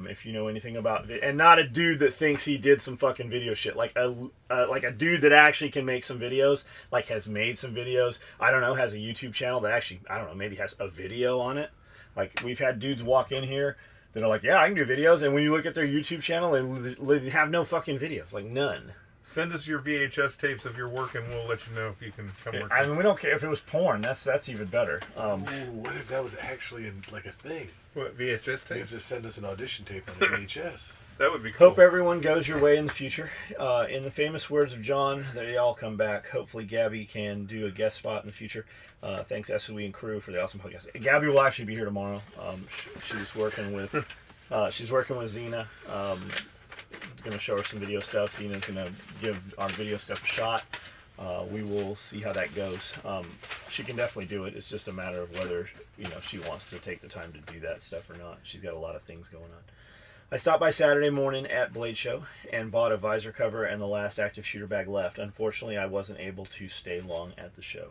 if you know anything about and not a dude that thinks he did some fucking video shit, like a dude that actually can make some videos, like has made some videos. I don't know, has a YouTube channel that actually, I don't know, maybe has a video on it. Like, we've had dudes walk in here that are like, yeah, I can do videos, and when you look at their YouTube channel, they have no fucking videos, like none. Send us your VHS tapes of your work, and we'll let you know if you can come work. I mean, we don't care if it was porn. That's even better. Ooh, what if that was actually like a thing? What, VHS tapes? You have to send us an audition tape on the VHS. That would be cool. Hope everyone goes your way in the future. In the famous words of John, they all come back. Hopefully Gabby can do a guest spot in the future. Thanks SOE and crew for the awesome podcast. Gabby will actually be here tomorrow. She's working with Xena. Going to show her some video stuff. Zena's going to give our video stuff a shot. We will see how that goes. She can definitely do it. It's just a matter of whether she wants to take the time to do that stuff or not. She's got a lot of things going on. I stopped by Saturday morning at Blade Show and bought a visor cover and the last active shooter bag left. Unfortunately, I wasn't able to stay long at the show.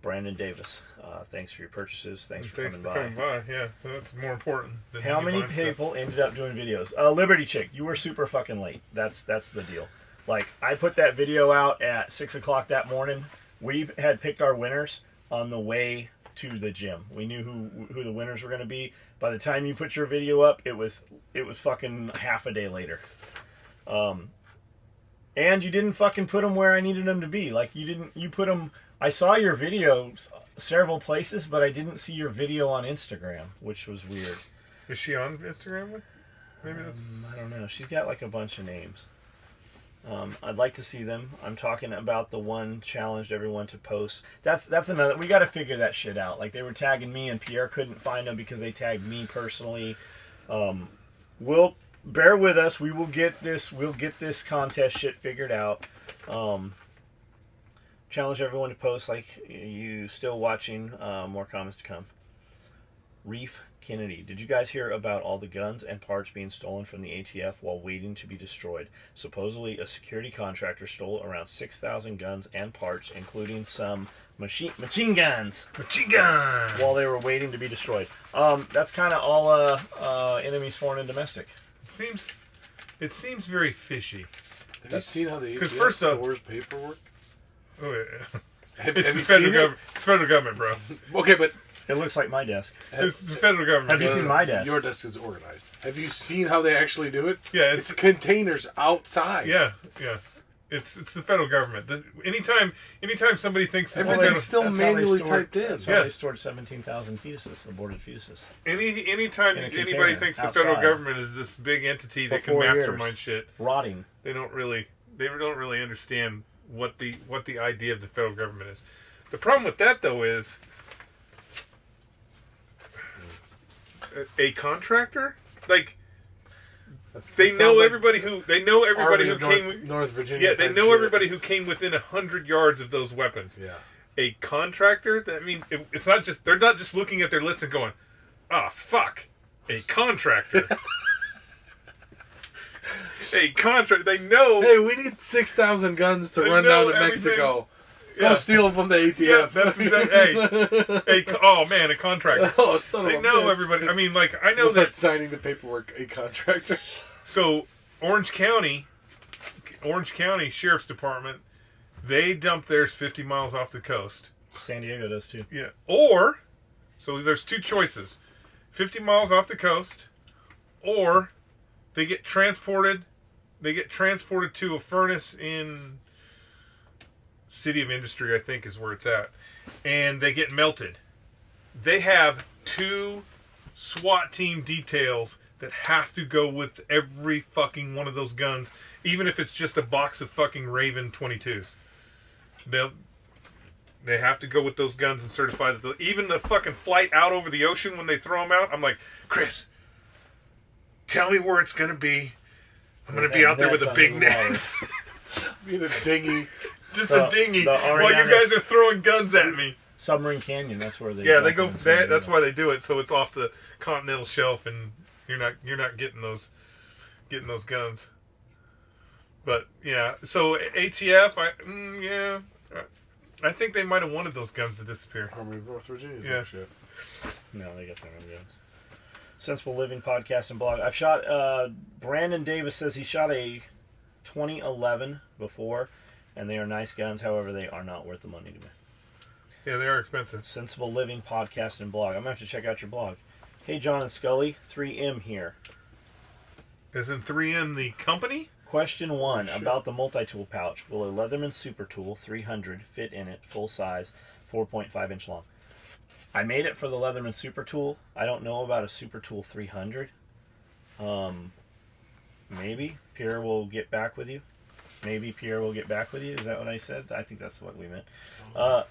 Brandon Davis, thanks for your purchases. Thanks for coming by. Yeah, that's more important. Than how many people ended up doing videos? Liberty Chick, you were super fucking late. That's the deal. Like, I put that video out at 6 o'clock that morning. We had picked our winners on the way to the gym. We knew who the winners were going to be. By the time you put your video up, it was fucking half a day later. And you didn't fucking put them where I needed them to be. Like, you put them. I saw your video several places, but I didn't see your video on Instagram, which was weird. Is she on Instagram? Maybe that's... I don't know. She's got like a bunch of names. I'd like to see them. I'm talking about the one challenged everyone to post. That's another. We got to figure that shit out. Like they were tagging me, and Pierre couldn't find them because they tagged me personally. We'll bear with us. We will get this. We'll get this contest shit figured out. Challenge everyone to post. Like you still watching? More comments to come. Reef Kennedy, did you guys hear about all the guns and parts being stolen from the ATF while waiting to be destroyed? Supposedly, a security contractor stole around 6,000 guns and parts, including some machine guns. Machine guns! While they were waiting to be destroyed. That's kind of all enemies, foreign and domestic. It seems very fishy. Have you seen how the ATF first stores paperwork? Oh, yeah. Have It's you the federal seen it? government. It's federal government, bro. Okay, but It looks like my desk. It's the federal government. Have you seen my desk? Your desk is organized. Have you seen how they actually do it? Yeah, it's containers outside. Yeah. It's the federal government. Anytime somebody thinks that Everything's still That's how they manually stored- typed in. That's how Yeah. they stored 17,000 fetuses, aborted fetuses. anytime In a anybody container thinks the federal outside. government is this big entity For that can 4 years. mastermind shit, Rotting. they don't really understand what the idea of the federal government is. The problem with that though is a contractor, like they know everybody who came. North Virginia. Yeah, they type know shit. everybody who came within 100 yards of those weapons. Yeah. A contractor, it's not just, they're not just looking at their list and going, "Ah, fuck, a contractor." A contractor. They know. Hey, we need 6,000 guns to They run know down to everything. Mexico. Yeah. Go steal them from the ATF. Yeah, that's exactly. Oh man, a contractor. Oh, son of They a know bitch. everybody. I mean, like I know We'll start that. signing the paperwork. A contractor. So Orange County Sheriff's Department, they dump theirs 50 miles off the coast. San Diego does too. Yeah. So there's two choices: 50 miles off the coast, or they get transported. They get transported to a furnace in City of Industry, I think, is where it's at, and they get melted. They have 2 SWAT team details that have to go with every fucking one of those guns, even if it's just a box of fucking Raven 22s. They have to go with those guns and certify that. Even the fucking flight out over the ocean when they throw them out, I'm like, Chris, tell me where it's gonna be. I'm gonna be out there with a big net. Be in a dinghy. Just a dinghy the while you Ariana- guys are throwing guns at me. Submarine Canyon. That's where they. Yeah, they dump go. them in San Diego. That's why they do it. So it's off the continental shelf, and you're not getting those guns. But yeah, so ATF, I think they might have wanted those guns to disappear. Army of North Virginia. Yeah. Shit. No, they got their own guns. Sensible Living podcast and blog. I've shot. Brandon Davis says he shot a 2011 before, and they are nice guns. However, they are not worth the money to me. Yeah, they are expensive. Sensible Living podcast and blog. I'm gonna have to check out your blog. Hey, John and Skully, 3M here. Is in 3M the company? Question 1 Shit. about the multi-tool pouch. Will a Leatherman Super Tool 300 fit in it, full size, 4.5 inch long? I made it for the Leatherman Super Tool. I don't know about a Super Tool 300. Maybe Pierre will get back with you. Is that what I said? I think that's what we meant.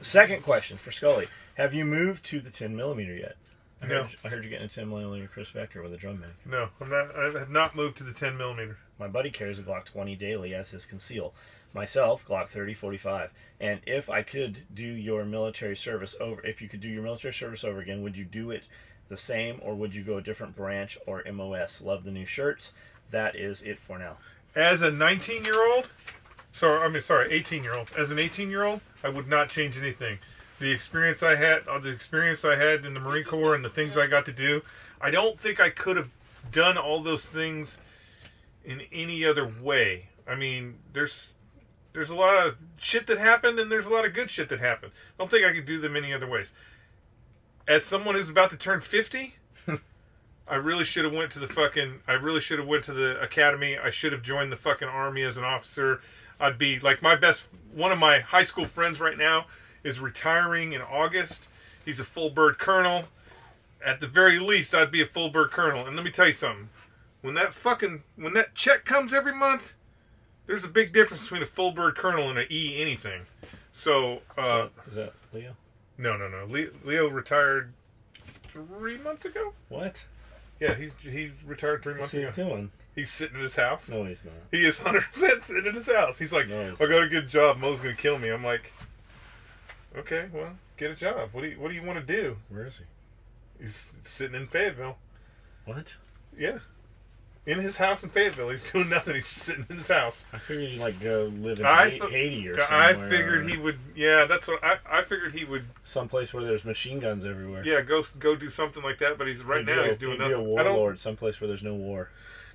Second question for Skully. Have you moved to the 10mm yet? No. I heard you're getting a 10mm Chris Vector with a drum mag. No, I'm not. I have not moved to the 10mm. My buddy carries a Glock 20 daily as his conceal. Myself, Glock 30/45. And if I could do your military service over, again, would you do it the same, or would you go a different branch or MOS? Love the new shirts. That is it for now. As a 18-year-old, as an 18-year-old, I would not change anything. The experience I had in the Marine Corps and the things I got to do, I don't think I could have done all those things in any other way. I mean, there's a lot of shit that happened, and there's a lot of good shit that happened. I don't think I could do them any other ways. As someone who's about to turn 50, I really should have went to the academy. I should have joined the fucking army as an officer. I'd be like one of my high school friends right now is retiring in August, He's a full bird colonel. At the very least, I'd be a full bird colonel. And let me tell you something. When that check comes every month, there's a big difference between a full bird colonel and an E anything. So, is that Leo? No. Leo retired 3 months ago. What? Yeah, he retired 3 months ago. What's he doing? He's sitting in his house. No, he's not. He is 100% sitting in his house. He's like, No, I got a good job. Mo's gonna kill me. I'm like, okay, well, get a job. What do you want to do? Where is he? He's sitting in Fayetteville. What? Yeah. In his house in Fayetteville. He's doing nothing. He's just sitting in his house. I figured you'd like go live in Haiti or somewhere. I figured he would. Yeah, that's what I figured he would. Someplace where there's machine guns everywhere. Yeah, go do something like that. But he's doing nothing. Be a warlord, someplace where there's no war.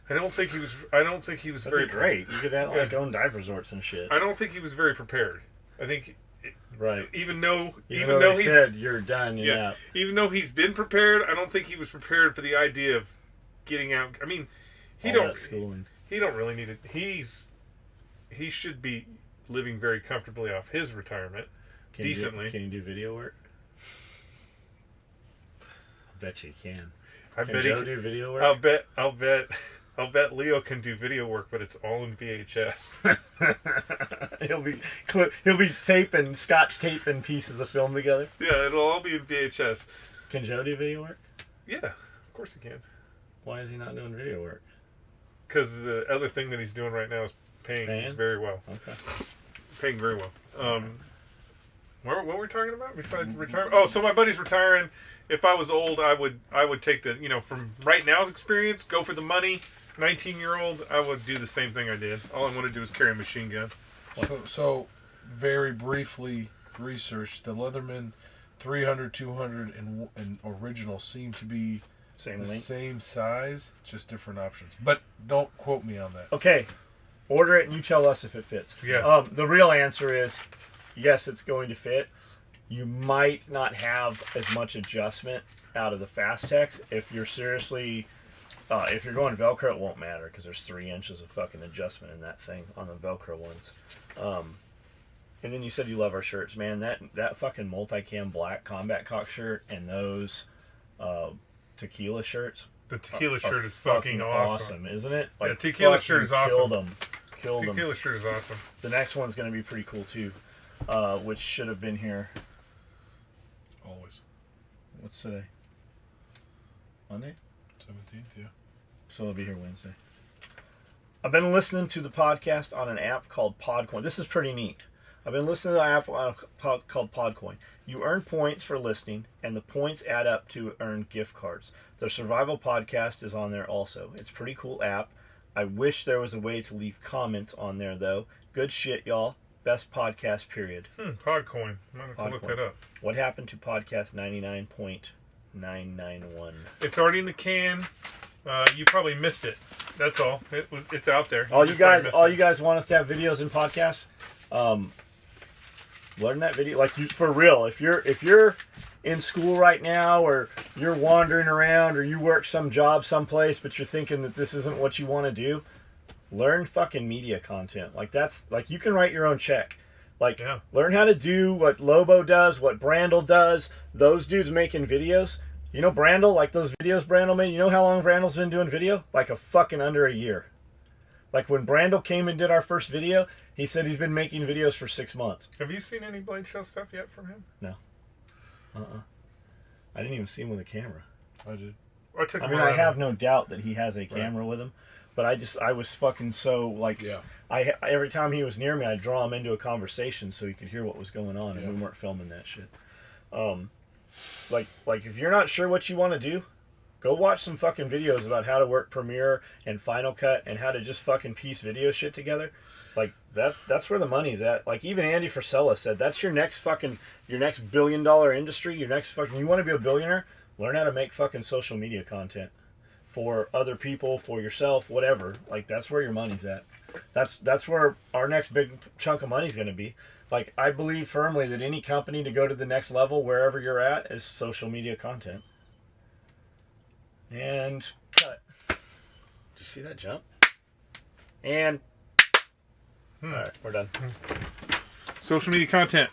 I don't think he was. That'd very great. You could have like own dive resorts and shit. I don't think he was very prepared. I think. Right. Even though he said you're done. Yeah. Even though he's been prepared, I don't think he was prepared for the idea of getting out. I mean, he don't really need it. He should be living very comfortably off his retirement, decently. Can you do video work? I bet you can. Can Joe do video work? I'll bet Leo can do video work, but it's all in VHS. he'll be taping, scotch taping pieces of film together. Yeah, it'll all be in VHS. Can Joe do video work? Yeah, of course he can. Why is he not doing video work? Because the other thing that he's doing right now is paying very well. Okay. Paying very well. What were we talking about besides retirement? Oh, so my buddy's retiring. If I was old, I would take the, from right now's experience, go for the money. 19-year-old, I would do the same thing I did. All I want to do is carry a machine gun. So very briefly researched, the Leatherman 300, 200, and original seem to be same size, just different options. But don't quote me on that. Okay, order it and you tell us if it fits. Yeah. The real answer is yes, it's going to fit. You might not have as much adjustment out of the Fastex. If you're seriously, if you're going Velcro, it won't matter because there's 3 inches of fucking adjustment in that thing on the Velcro ones. And then you said you love our shirts, man. That fucking multicam black combat cock shirt and those tequila shirts. The tequila shirt is fucking awesome, isn't it? Like, yeah, tequila shirt is awesome. Killed them. Tequila shirt is awesome. The next one's going to be pretty cool too, which should have been here. Always. What's today? Monday? 17th, yeah. So it'll be here Wednesday. I've been listening to the podcast on an app called Podcoin. This is pretty neat. I've been listening to an app called Podcoin. You earn points for listening, and the points add up to earn gift cards. The Survival Podcast is on there also. It's a pretty cool app. I wish there was a way to leave comments on there, though. Good shit, y'all. Best podcast, period. Podcoin. I'm going to have to look that up. What happened to podcast 99.991? It's already in the can. You probably missed it. That's all. It's out there. All you guys want us to have videos and podcasts. Learn that video, like you for real. If you're in school right now, or you're wandering around, or you work some job someplace, but you're thinking that this isn't what you want to do, learn fucking media content. Like that's like you can write your own check. Like learn how to do what Lobo does, what Brandel does. Those dudes making videos. You know Brandel, like those videos Brandel made. You know how long Brandel's been doing video? Like a fucking under a year. Like when Brandel came and did our first video, he said he's been making videos for 6 months. Have you seen any Blade Show stuff yet from him? No. I didn't even see him with a camera. I did. I have no doubt that he has a camera with him, but I was fucking so like, every time he was near me, I'd draw him into a conversation so he could hear what was going on, and we weren't filming that shit. Like if you're not sure what you want to do, go watch some fucking videos about how to work Premiere and Final Cut and how to just fucking piece video shit together. Like that's where the money's at. Like even Andy Frisella said, that's your next $1 billion industry. You want to be a billionaire? Learn how to make fucking social media content for other people, for yourself, whatever. Like that's where your money's at. That's where our next big chunk of money's going to be. Like I believe firmly that any company to go to the next level, wherever you're at, is social media content. And cut. Did you see that jump? And all right, we're done. Social media content.